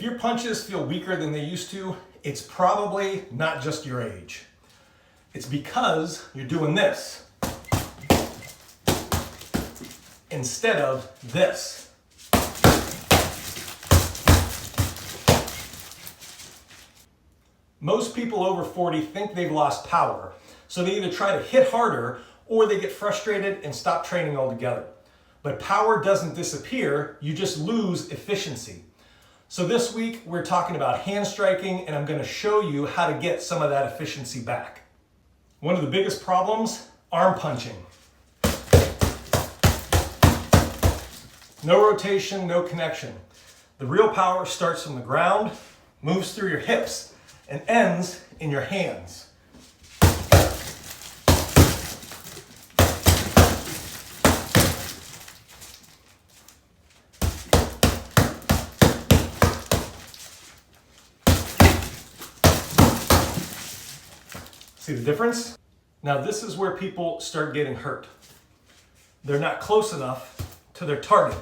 your punches feel weaker than they used to, it's probably not just your age. It's because you're doing this instead of this. Most people over 40 think they've lost power, so they either try to hit harder or they get frustrated and stop training altogether. But power doesn't disappear, you just lose efficiency. So this week we're talking about hand striking, and I'm going to show you how to get some of that efficiency back. One of the biggest problems, arm punching. No rotation, no connection. The real power starts from the ground, moves through your hips, and ends in your hands. See the difference? Now this is where people start getting hurt. They're not close enough to their target.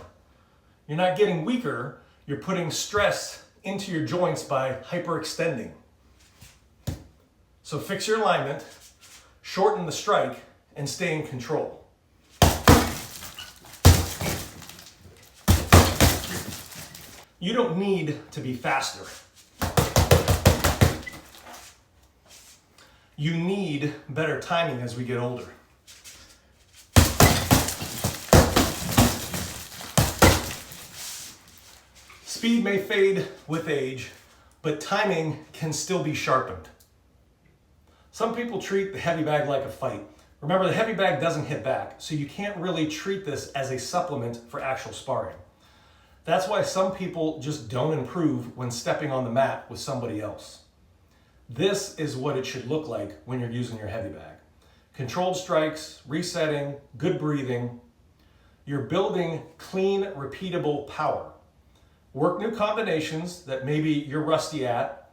You're not getting weaker, you're putting stress into your joints by hyperextending. So fix your alignment, shorten the strike, and stay in control. You don't need to be faster. You need better timing as we get older. Speed may fade with age, but timing can still be sharpened. Some people treat the heavy bag like a fight. Remember, the heavy bag doesn't hit back, so you can't really treat this as a supplement for actual sparring. That's why some people just don't improve when stepping on the mat with somebody else. This is what it should look like when you're using your heavy bag. Controlled strikes, resetting, good breathing. You're building clean, repeatable power. Work new combinations that maybe you're rusty at.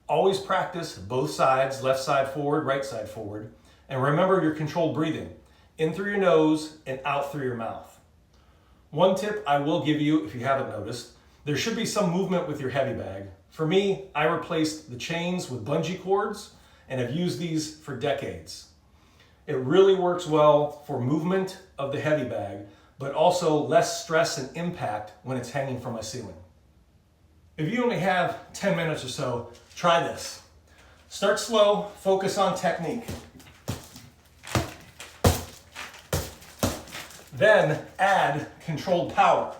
Always practice both sides, left side forward, right side forward. And remember your controlled breathing, in through your nose and out through your mouth. One tip I will give you, if you haven't noticed, there should be some movement with your heavy bag. For me, I replaced the chains with bungee cords and have used these for decades. It really works well for movement of the heavy bag, but also less stress and impact when it's hanging from a ceiling. If you only have 10 minutes or so, try this. Start slow, focus on technique. Then add controlled power.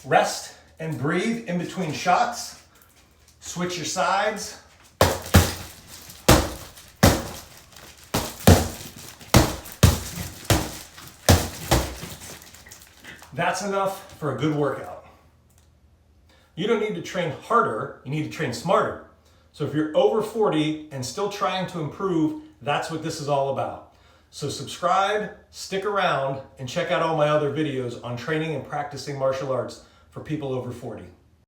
Rest and breathe in between shots. Switch your sides. That's enough for a good workout. You don't need to train harder, you need to train smarter. So if you're over 40 and still trying to improve, that's what this is all about. So subscribe, stick around, and check out all my other videos on training and practicing martial arts for people over 40.